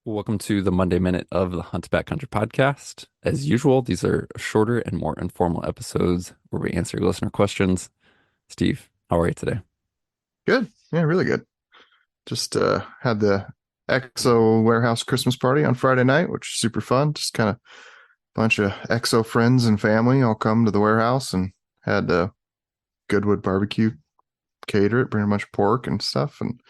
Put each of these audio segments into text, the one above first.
Welcome to the Monday Minute of the Hunt Backcountry podcast. As usual, these are shorter and more informal episodes where we answer listener questions. Steve, how are you today? Good. Yeah, really good. Just had the EXO warehouse Christmas party on Friday night, which is super fun. Just kind of bunch of EXO friends and family all come to the warehouse and had Goodwood barbecue cater it, bring a bunch of pork and stuff. And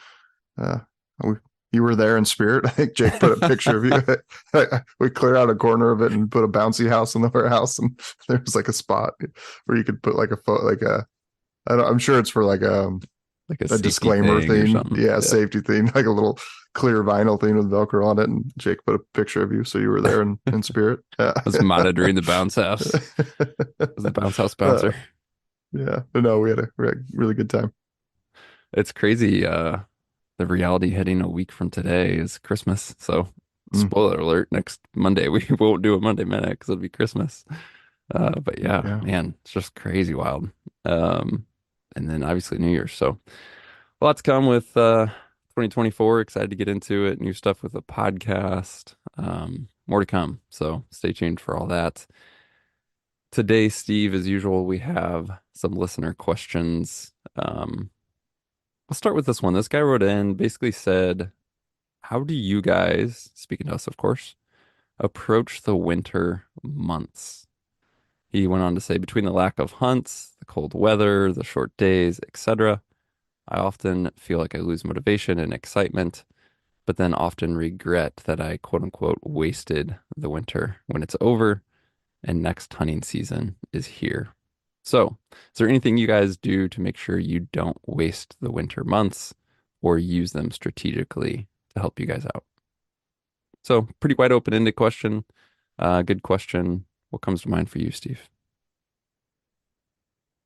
uh, we, you were there in spirit. I think Jake put a picture of you. We cleared out a corner of it and put a bouncy house in the warehouse, and there was like a spot where you could put like a I'm sure it's for like Like a a safety disclaimer thing or thing. something. Yeah, Yeah. safety thing, like a little clear vinyl thing with Velcro on it. And Jake put a picture of you, so you were there in spirit. Yeah. I was monitoring the bounce house. I was the bounce house uh, bouncer. yeah, but no, we had a really good time. It's crazy. The reality hitting a week from today is Christmas. So, Mm, spoiler alert, next Monday we won't do a Monday Minute because it'll be Christmas. But yeah, yeah. man, it's just crazy wild. Um, and then obviously New Year's. So, a lot to come with 2024. Excited to get into it. New stuff with the podcast. More to come. So stay tuned for all that. Today, Steve, as usual, we have some listener questions. I'll start with this one. This guy wrote in, basically said, how do you guys, speaking to us, of course, approach the winter months? He went on to say, between the lack of hunts, the cold weather, the short days, etc., I often feel like I lose motivation and excitement, but then often regret that I quote unquote wasted the winter when it's over and next hunting season is here. So, is there anything you guys do to make sure you don't waste the winter months or use them strategically to help you guys out? So, pretty wide open-ended question. Good question. What comes to mind for you, Steve?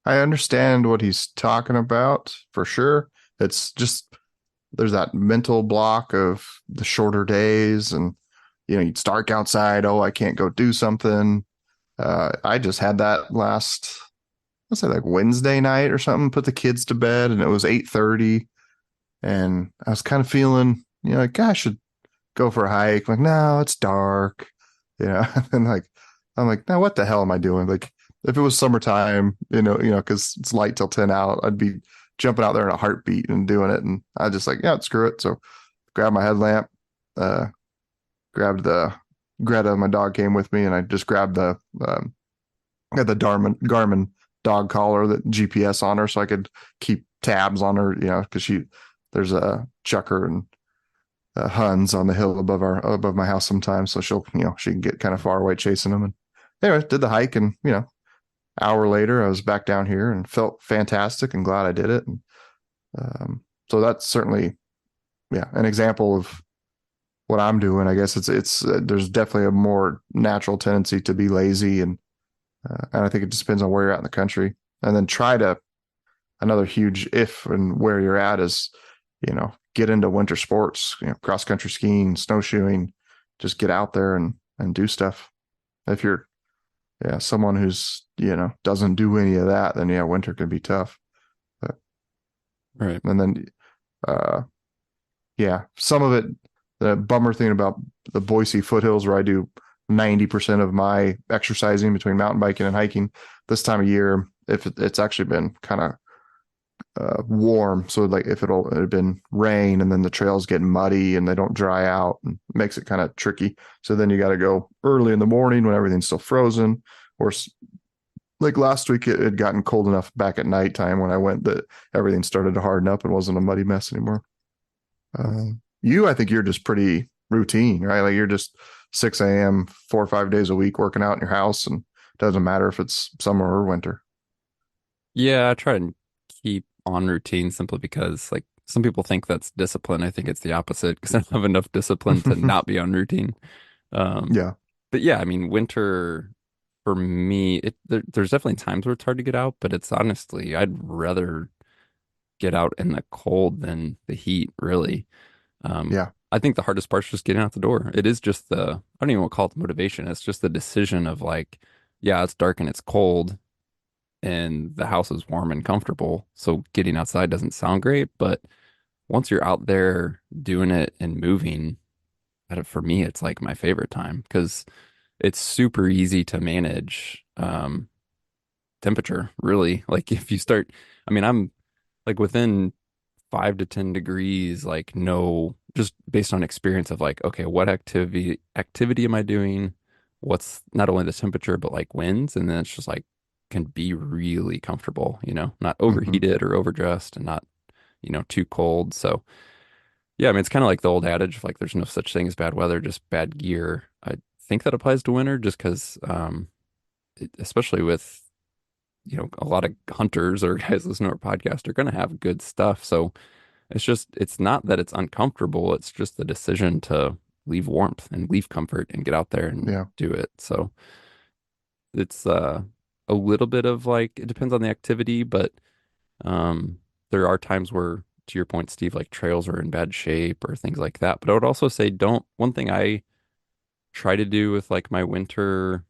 I understand what he's talking about for sure. It's just there's that mental block of the shorter days, and it's dark outside. Oh, I can't go do something. I just had that last, let's say, like Wednesday night or something. Put the kids to bed, and it was 8:30, and I was kind of feeling, like I should go for a hike. Like, no, it's dark, and like I'm like, no, what the hell am I doing? Like, if it was summertime, because it's light till 10 out, I'd be jumping out there in a heartbeat and doing it. And I just like, yeah, screw it. So grabbed my headlamp, uh, grabbed the Greta, my dog came with me, and I just grabbed got the Garmin dog collar that GPS on her, so I could keep tabs on her, because there's a chucker and Huns on the hill above my house sometimes, so she can get kind of far away chasing them. And anyway, did the hike, and hour later I was back down here and felt fantastic and glad I did it. And so that's certainly, yeah, an example of what I'm doing. I guess it's there's definitely a more natural tendency to be lazy, and I think it just depends on where you're at in the country. And then try to another huge if and where you're at is, get into winter sports, cross country skiing, snowshoeing, just get out there and do stuff. If you're, yeah, someone who's, doesn't do any of that, then yeah, winter can be tough. But, Right. and then, uh, yeah, some of it, the bummer thing about the Boise foothills where I do 90% of my exercising between mountain biking and hiking this time of year, if it's actually been kind of warm. So like if it had been rain and then the trails get muddy and they don't dry out, and makes it kind of tricky. So then you got to go early in the morning when everything's still frozen. Or like last week, it had gotten cold enough back at nighttime when I went that everything started to harden up and wasn't a muddy mess anymore. I think you're just pretty routine, right? Like you're just 6 a.m., 4 or 5 days a week working out in your house, and it doesn't matter if it's summer or winter. Yeah, I try and keep on routine simply because, like, some people think that's discipline. I think it's the opposite because I don't have enough discipline to not be on routine. Um, Yeah. but yeah, I mean, winter for me, there's definitely times where it's hard to get out, but it's honestly, I'd rather get out in the cold than the heat, really. Um, Yeah. I think the hardest part is just getting out the door. It is just I don't even want to call it the motivation. It's just the decision of like, yeah, it's dark and it's cold and the house is warm and comfortable. So getting outside doesn't sound great, but once you're out there doing it and moving, for me, it's like my favorite time because it's super easy to manage temperature, really. Like if you start, I mean, I'm like within 5 to 10 degrees, like no, just based on experience of like, okay, what activity am I doing? What's not only the temperature, but like winds, and then it's just like can be really comfortable, not Hmm. overheated or overdressed and not, too cold. So yeah, I mean it's kind of like the old adage of like there's no such thing as bad weather, just bad gear. I think that applies to winter just because especially with a lot of hunters or guys listening to our podcast are going to have good stuff. So it's not that it's uncomfortable. It's just the decision to leave warmth and leave comfort and get out there and Yeah. do it. So it's a little bit of like, it depends on the activity, but um, there are times where, to your point, Steve, like trails are in bad shape or things like that. But I would also say, one thing I try to do with like my winter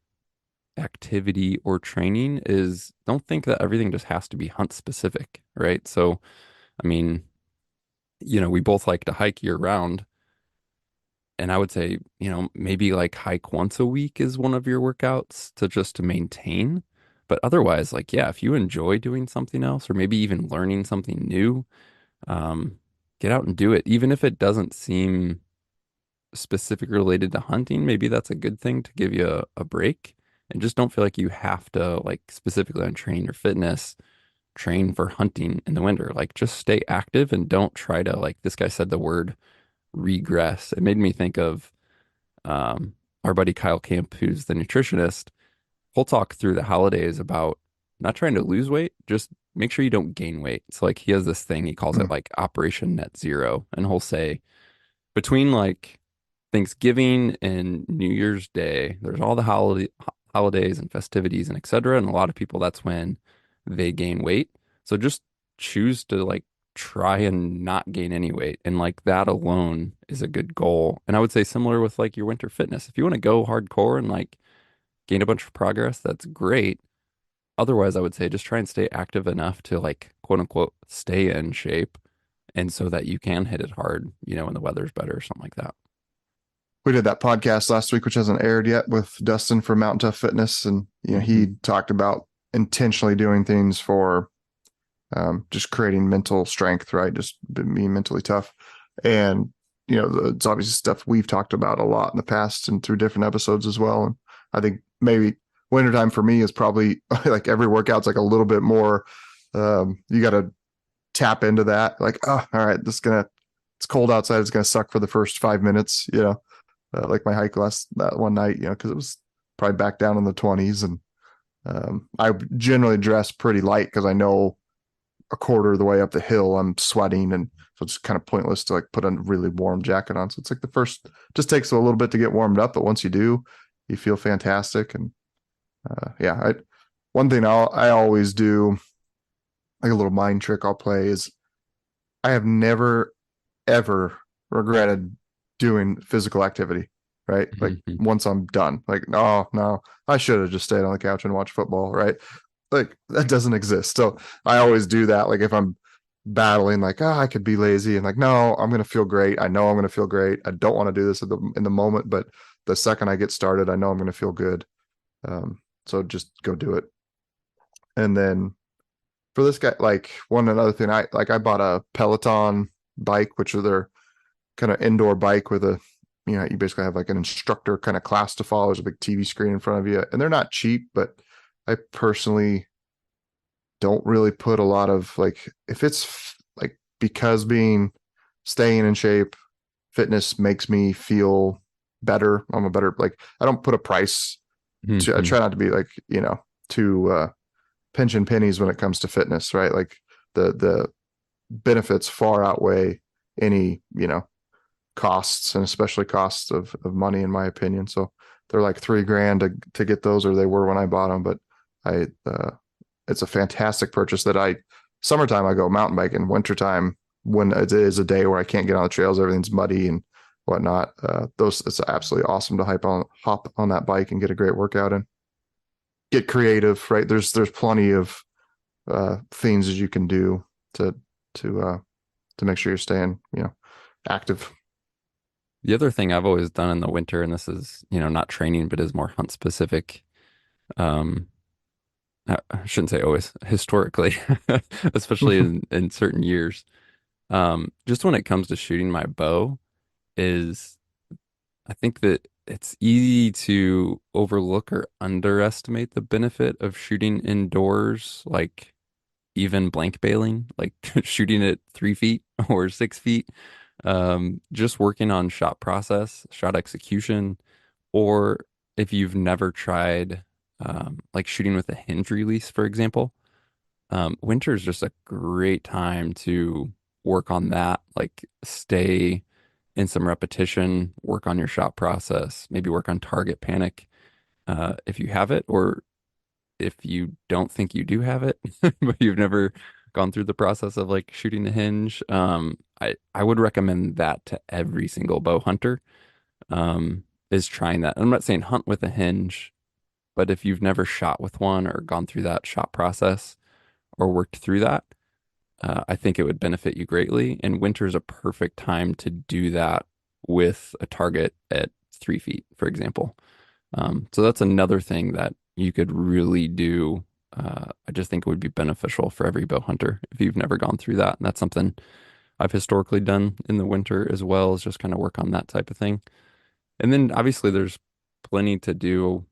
activity or training is don't think that everything just has to be hunt specific, right? So, I mean, we both like to hike year round. And I would say, maybe like hike once a week is one of your workouts to maintain. But otherwise, like, yeah, if you enjoy doing something else or maybe even learning something new, um, get out and do it. Even if it doesn't seem specific related to hunting, maybe that's a good thing to give you a break. And just don't feel like you have to like specifically on train your fitness, train for hunting in the winter. Like just stay active and don't try to like this guy said the word regress. It made me think of um, our buddy Kyle Camp, who's the nutritionist. He'll talk through the holidays about not trying to lose weight, just make sure you don't gain weight. So like he has this thing, he calls it Mm. like Operation Net Zero. And he'll say between like Thanksgiving and New Year's Day, there's all the holidays and festivities and etc. And a lot of people, that's when they gain weight. So just choose to like try and not gain any weight. And like that alone is a good goal. And I would say similar with like your winter fitness. If you want to go hardcore and like gain a bunch of progress, that's great. Otherwise, I would say just try and stay active enough to like quote unquote stay in shape. And so that you can hit it hard, when the weather's better or something like that. We did that podcast last week, which hasn't aired yet, with Dustin from Mountain Tough Fitness, and Hmm. he talked about intentionally doing things for just creating mental strength, right? Just being mentally tough, and it's obviously stuff we've talked about a lot in the past and through different episodes as well. And I think maybe wintertime for me is probably like every workout's like a little bit more. You got to tap into that, like, oh, all right, it's cold outside, it's gonna suck for the first 5 minutes, like my hike last that one night, because it was probably back down in the 20s. And I generally dress pretty light because I know a quarter of the way up the hill I'm sweating, and so it's kind of pointless to like put a really warm jacket on. So it's like the first just takes a little bit to get warmed up, but once you do, you feel fantastic. And yeah, one thing I always do, like a little mind trick I'll play, is I have never ever regretted doing physical activity, right? Like Hmm. once I'm done, like, no, no, I should have just stayed on the couch and watched football, right? Like that doesn't exist. So I always do that. Like if I'm battling, like, I could be lazy, and like, no, I'm going to feel great. I know I'm going to feel great. I don't want to do this in the moment, but the second I get started, I know I'm going to feel good. So just go do it. And then for this guy, like one another thing, I bought a Peloton bike, which are their kind of indoor bike with you basically have like an instructor kind of class to follow. There's a big TV screen in front of you, and they're not cheap, but I personally don't really put a lot of like, if it's like, because staying in shape, fitness makes me feel better. I'm a better, like, I don't put a price I Hmm. try not to be like, too pinching pennies when it comes to fitness, right? Like the benefits far outweigh any, costs, and especially costs of money, in my opinion. So they're like 3 grand to get those, or they were when I bought them. But I it's a fantastic purchase that summertime I go mountain biking, wintertime when it is a day where I can't get on the trails, everything's muddy and whatnot. It's absolutely awesome to hop on that bike and get a great workout in. Get creative, right? There's plenty of things that you can do to to uh to make sure you're staying, active. The other thing I've always done in the winter, and this is, not training, but is more hunt specific. Um, I shouldn't say always, historically, especially in certain years. Just when it comes to shooting my bow, is I think that it's easy to overlook or underestimate the benefit of shooting indoors, like even blank bailing, like shooting at 3 feet or 6 feet. Just working on shot process, shot execution, or if you've never tried like shooting with a hinge release, for example, winter is just a great time to work on that. Like stay in some repetition, work on your shot process, maybe work on target panic if you have it, or if you don't think you do have it, but you've never gone through the process of like shooting the hinge. I would recommend that to every single bow hunter. Is trying that. I'm not saying hunt with a hinge, but if you've never shot with one or gone through that shot process or worked through that, I think it would benefit you greatly. And winter is a perfect time to do that with a target at 3 feet, for example. So that's another thing that you could really do. I just think it would be beneficial for every bow hunter if you've never gone through that. And that's something I've historically done in the winter as well, is just kind of work on that type of thing. And then obviously there's plenty to do,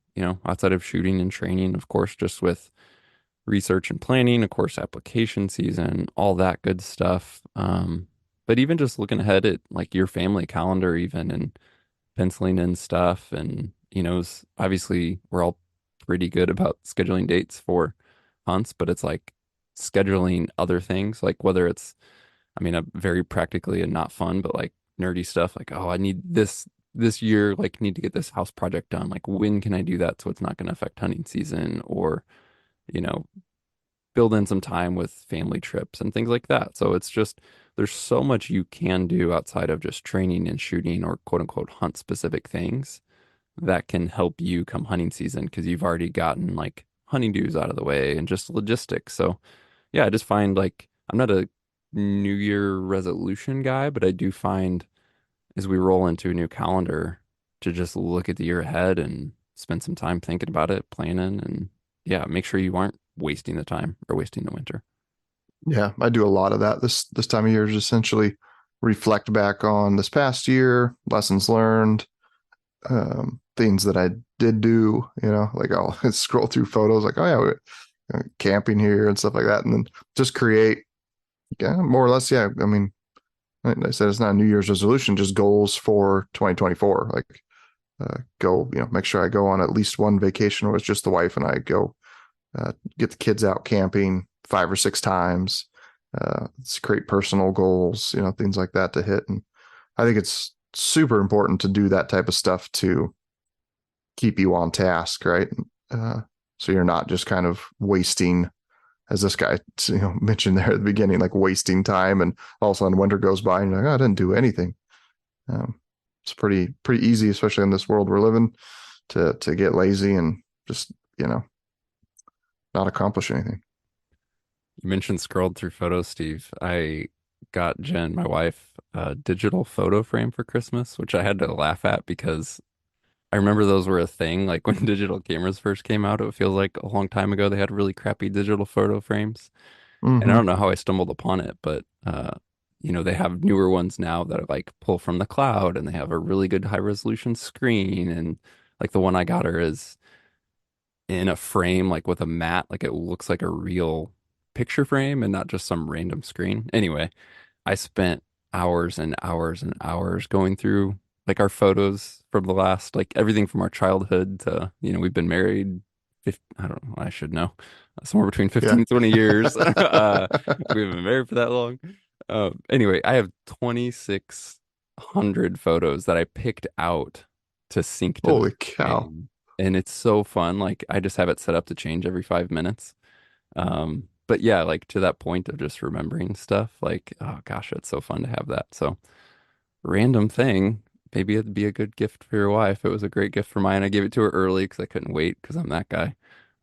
outside of shooting and training, of course, just with research and planning, of course, application season, all that good stuff. But even just looking ahead at like your family calendar, even and penciling in stuff, and obviously we're all pretty good about scheduling dates for hunts, but it's like scheduling other things, like whether it's, I mean, very practically and not fun, but like nerdy stuff, like, oh, I need this year, like need to get this house project done. Like, when can I do that so it's not going to affect hunting season? Or, you know, build in some time with family trips and things like that. So it's just there's so much you can do outside of just training and shooting or quote unquote hunt specific things that can help you come hunting season because you've already gotten like honeydews out of the way and just logistics. So yeah, I just find like I'm not a New Year resolution guy, but I do find as we roll into a new calendar to just look at the year ahead and spend some time thinking about it, planning, and yeah, make sure you aren't wasting the time or wasting the winter. Yeah, I do a lot of that this time of year is essentially reflect back on this past year, lessons learned, things that I did do, like I'll scroll through photos like, oh yeah, we're camping here and stuff like that. And then just create, yeah, more or less. Yeah. I mean, like I said, it's not a New Year's resolution, just goals for 2024. Like, go, make sure I go on at least one vacation where it's just the wife and I go, get the kids out camping 5 or 6 times. Let's create personal goals, things like that to hit. And I think it's super important to do that type of stuff to keep you on task, right? Uh, so you're not just kind of wasting, as this guy mentioned there at the beginning, like wasting time, and all of a sudden winter goes by and you're like, oh, I didn't do anything. Um, it's pretty easy, especially in this world we're living, to get lazy and just not accomplish anything. You mentioned scrolled through photos, Steve. I got Jen, my wife, a digital photo frame for Christmas, which I had to laugh at because I remember those were a thing. Like when digital cameras first came out, it feels like a long time ago. They had really crappy digital photo frames. And I Mm-hmm. don't know how I stumbled upon it, but they have newer ones now that are like pull from the cloud and they have a really good high resolution screen. And like the one I got her is in a frame, like with a mat, like it looks like a real picture frame and not just some random screen. Anyway, I spent hours and hours and hours going through like our photos from the last, like everything from our childhood to, we've been married 50, I don't know, I should know, somewhere between Yeah. 15 and 20 years. We haven't been married for that long. Anyway, I have 2,600 photos that I picked out to sync to the Holy cow. frame. And it's so fun. Like I just have it set up to change every 5 minutes. But yeah, like to that point of just remembering stuff, like, oh gosh, it's so fun to have that. So random thing, maybe it'd be a good gift for your wife. It was a great gift for mine. I gave it to her early because I couldn't wait because I'm that guy.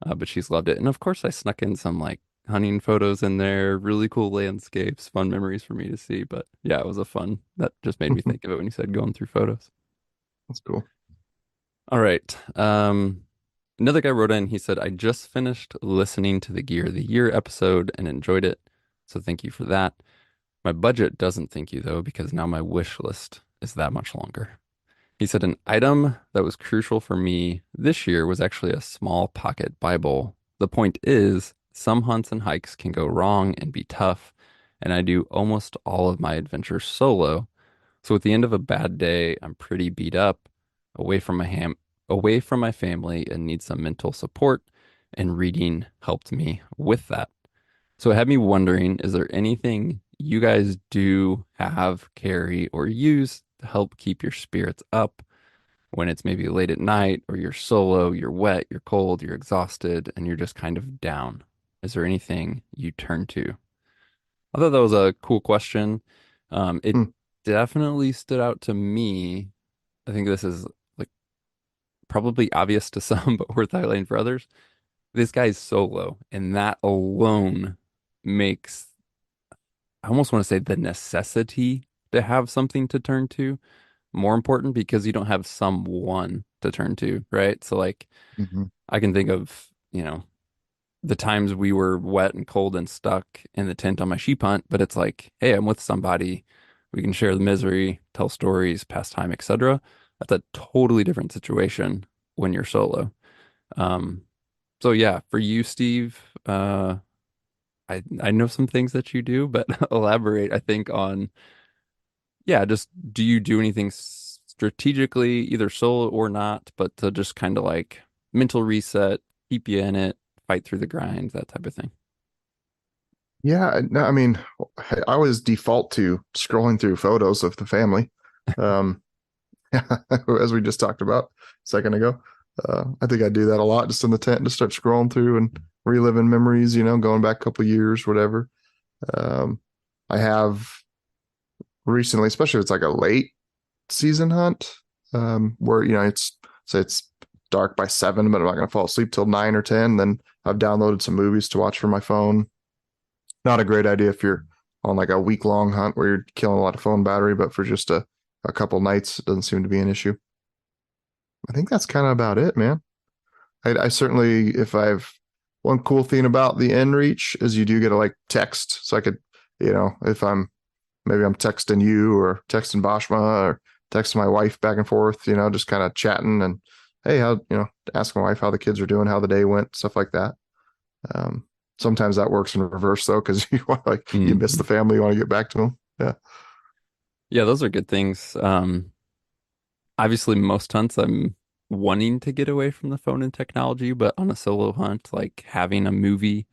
But she's loved it. And of course, I snuck in some like hunting photos in there, really cool landscapes, fun memories for me to see. But yeah, it was a fun. That just made me think of it when you said going through photos. That's cool. All right. Another guy wrote in, he said, I just finished listening to the Gear of the Year episode and enjoyed it. So thank you for that. My budget doesn't thank you though, because now my wish list is that much longer. He said an item that was crucial for me this year was actually a small pocket Bible. The point is, some hunts and hikes can go wrong and be tough, and I do almost all of my adventures solo. So at the end of a bad day, I'm pretty beat up, away from away from my family and need some mental support, and reading helped me with that. So it had me wondering, is there anything you guys do have, carry, or use to help keep your spirits up when it's maybe late at night or you're solo, you're wet, you're cold, you're exhausted, and you're just kind of down? Is there anything you turn to? I thought that was a cool question. It Hmm. definitely stood out to me. I think this is like probably obvious to some, but worth highlighting for others. This guy's solo, and that alone makes, I almost want to say, the necessity to have something to turn to more important because you don't have someone to turn to, right? So like Mhm. I can think of, the times we were wet and cold and stuck in the tent on my sheep hunt, but it's like, hey, I'm with somebody. We can share the misery, tell stories, pass time, etc. That's a totally different situation when you're solo. Um, so yeah, for you, Steve, I know some things that you do, but elaborate, I think, on yeah, just do you do anything strategically, either solo or not, but to just kind of like mental reset, keep you in it, fight through the grind, that type of thing. Yeah, no, I mean, I always default to scrolling through photos of the family. Um, as we just talked about a second ago. I think I do that a lot just in the tent, just start scrolling through and reliving memories, going back a couple of years, whatever. Um, I have recently, especially if it's like a late season hunt, where, it's say it's dark by 7, but I'm not going to fall asleep till 9 or 10. Then I've downloaded some movies to watch for my phone. Not a great idea if you're on like a week long hunt where you're killing a lot of phone battery, but for just a couple nights, it doesn't seem to be an issue. I think that's kind of about it, man. I certainly, if I've one cool thing about the inReach is you do get a like text. So I could, if maybe I'm texting you or texting Bashma or texting my wife back and forth, just kind of chatting and, hey, ask my wife how the kids are doing, how the day went, stuff like that. Um, Sometimes that works in reverse though, because you want you miss the Mhm. family, you want to get back to them. Yeah. Yeah, those are good things. Obviously, most hunts I'm wanting to get away from the phone and technology, but on a solo hunt, like having a movie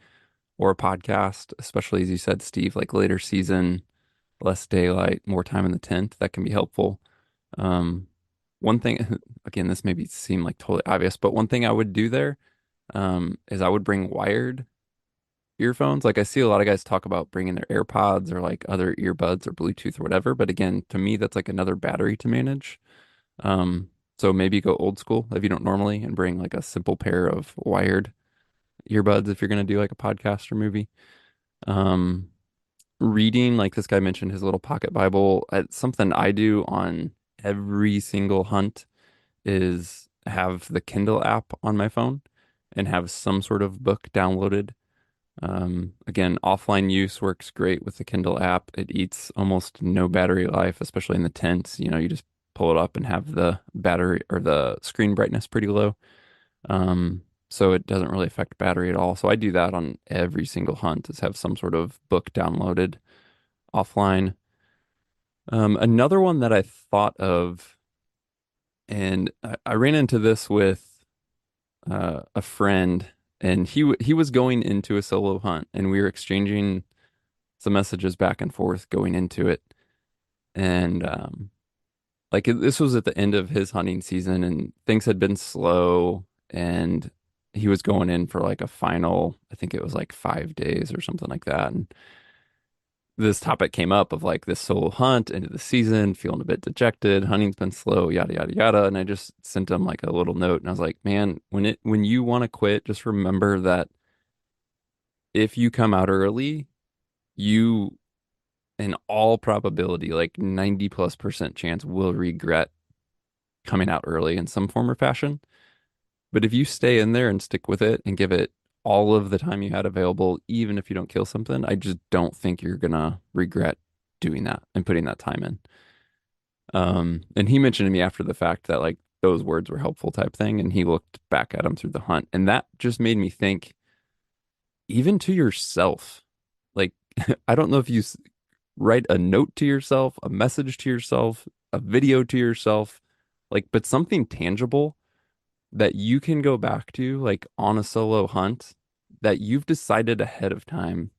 or a podcast, especially as you said, Steve, like later season, less daylight, more time in the tent, that can be helpful. Um, one thing, again, this maybe seem like totally obvious, but one thing I would do there, is I would bring wired earphones. Like I see a lot of guys talk about bringing their AirPods or like other earbuds or Bluetooth or whatever. But again, to me, that's like another battery to manage. Um, so maybe go old school if you don't normally and bring like a simple pair of wired earbuds if you're going to do like a podcast or movie. Um, Reading, like this guy mentioned his little pocket Bible. It's something I do on every single hunt is have the Kindle app on my phone and have some sort of book downloaded. Again, offline use works great with the Kindle app. It eats almost no battery life, especially in the tents. You just pull it up and have the battery or the screen brightness pretty low. So it doesn't really affect battery at all. So I do that on every single hunt is have some sort of book downloaded offline. Another one that I thought of, and I ran into this with a friend, and he was going into a solo hunt, and we were exchanging some messages back and forth going into it. And this was at the end of his hunting season, and things had been slow, and he was going in for like a final, I think it was like 5 days or something like that. And this topic came up of like this solo hunt into the season, feeling a bit dejected, hunting's been slow, yada yada yada. And I just sent him like a little note and I was like, man, when you want to quit, just remember that if you come out early, you, in all probability, like 90 plus percent chance, will regret coming out early in some form or fashion. But if you stay in there and stick with it and give it all of the time you had available, even if you don't kill something, I just don't think you're gonna regret doing that and putting that time in. And he mentioned to me after the fact that like those words were helpful type thing, and he looked back at him through the hunt, and that just made me think, even to yourself, like I don't know if write a note to yourself, a message to yourself, a video to yourself, like, but something tangible that you can go back to, like on a solo hunt, that you've decided ahead of time.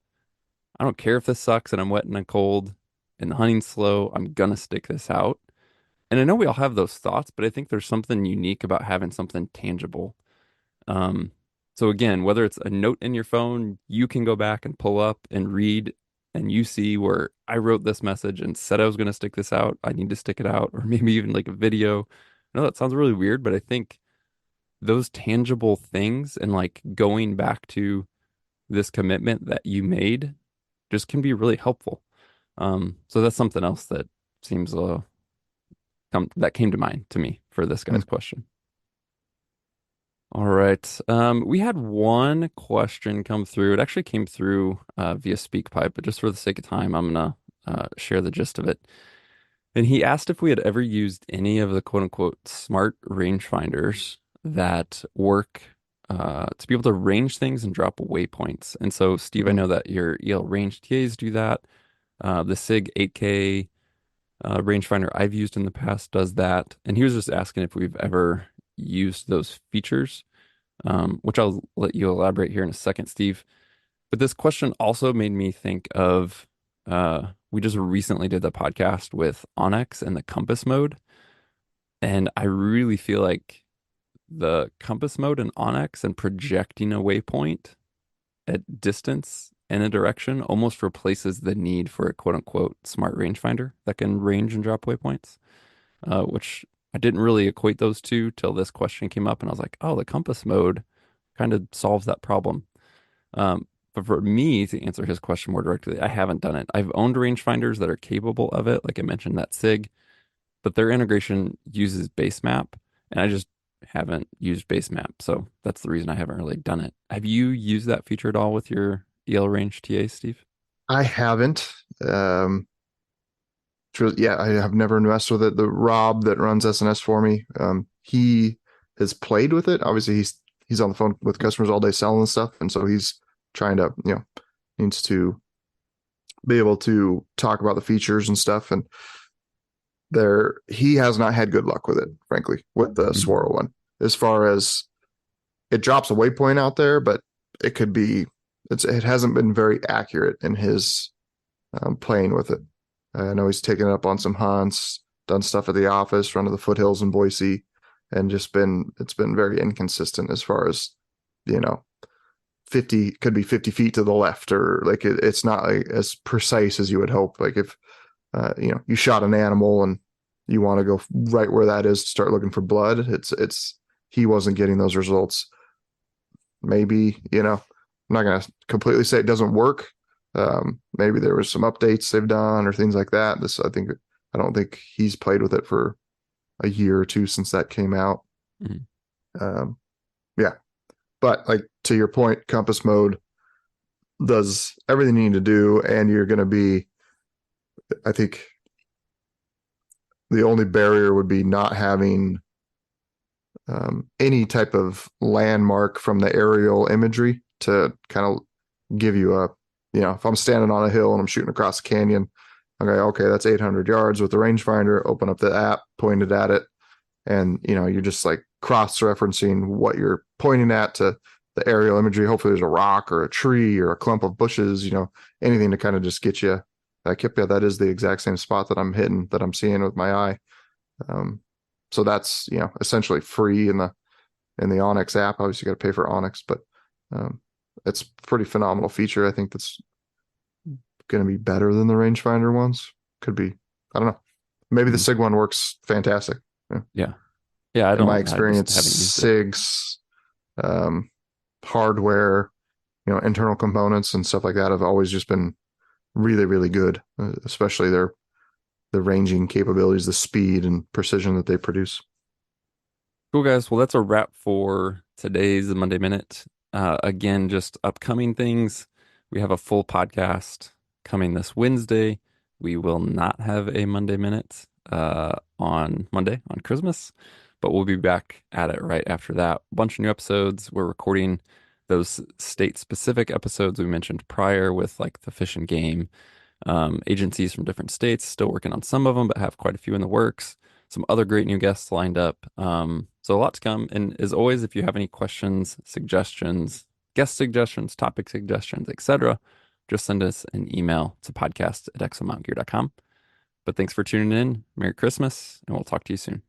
I don't care if this sucks and I'm wet and I'm cold and the hunting's slow, I'm gonna stick this out. And I know we all have those thoughts, but I think there's something unique about having something tangible. Um, so again, whether it's a note in your phone, you can go back and pull up and read, and you see where I wrote this message and said I was going to stick this out. I need to stick it out, or maybe even like a video. I know that sounds really weird, but I think those tangible things and like going back to this commitment that you made just can be really helpful. So that's something else that seems that came to mind to me for this guy's Mm. question. All right. We had one question come through. It actually came through via SpeakPipe, but just for the sake of time, I'm gonna share the gist of it. And he asked if we had ever used any of the quote unquote smart rangefinders that work to be able to range things and drop waypoints. And so, Steve, I Mm. know that your EL range TAs do that. The SIG 8K rangefinder I've used in the past does that. And he was just asking if we've ever used those features, which I'll let you elaborate here in a second, Steve. But this question also made me think of we just recently did the podcast with Onyx and the compass mode. And I really feel like the compass mode in Onyx and projecting a waypoint at distance in a direction almost replaces the need for a quote unquote smart rangefinder that can range and drop waypoints, which I didn't really equate those two till this question came up. And I was like, oh, the compass mode kind of solves that problem. But for me to answer his question more directly, I haven't done it. I've owned rangefinders that are capable of it, like I mentioned that SIG, but their integration uses base map, and I just haven't used base map. So that's the reason I haven't really done it. Have you used that feature at all with your EL range TA, Steve? I haven't. Yeah, I have never messed with it. The Rob that runs SNS for me, he has played with it. Obviously, he's on the phone with customers all day selling stuff, and so he's trying to, needs to be able to talk about the features and stuff. And he has not had good luck with it, frankly, with the Mhm. Swirl one. As far as it drops a waypoint out there, but it could be it hasn't been very accurate in his playing with it. I know he's taken it up on some hunts, done stuff at the office, run to the foothills in Boise, and it's been very inconsistent as far as, you know, 50 could be 50 feet to the left, or like it's not like as precise as you would hope. Like if you shot an animal and you want to go right where that is to start looking for blood, it's he wasn't getting those results. Maybe, I'm not going to completely say it doesn't work. Maybe there was some updates they've done or things like that. I don't think he's played with it for a year or two since that came out. Mhm. Um, yeah, but like to your point, compass mode does everything you need to do, and you're going to be. I think the only barrier would be not having any type of landmark from the aerial imagery to kind of give you if I'm standing on a hill and I'm shooting across a canyon, okay, that's 800 yards with the rangefinder, open up the app, point it at it, and, you're just like cross referencing what you're pointing at to the aerial imagery. Hopefully there's a rock or a tree or a clump of bushes, anything to kind of just get you like, yep, yeah, that is the exact same spot that I'm hitting, that I'm seeing with my eye. Um, so that's, essentially free in the Onyx app. Obviously, you got to pay for Onyx, but um, it's a pretty phenomenal feature. I think that's going to be better than the rangefinder ones. Could be. I don't know. Maybe the Mhm. SIG one works fantastic. Yeah. Yeah. Yeah, In my I just experience, haven't used it. SIG's um, hardware internal components and stuff like that have always just been really, really good, especially the ranging capabilities, the speed and precision that they produce. Cool, guys. Well, that's a wrap for today's Monday Minute. Again, just upcoming things. We have a full podcast coming this Wednesday. We will not have a Monday Minute on Monday on Christmas, but we'll be back at it right after that. A bunch of new episodes. We're recording those state-specific episodes we mentioned prior with like the Fish and Game agencies from different states. Still working on some of them, but have quite a few in the works. Some other great new guests lined up. So a lot to come. And as always, if you have any questions, suggestions, guest suggestions, topic suggestions, etc., just send us an email to podcast@exomountgear.com. But thanks for tuning in. Merry Christmas, and we'll talk to you soon.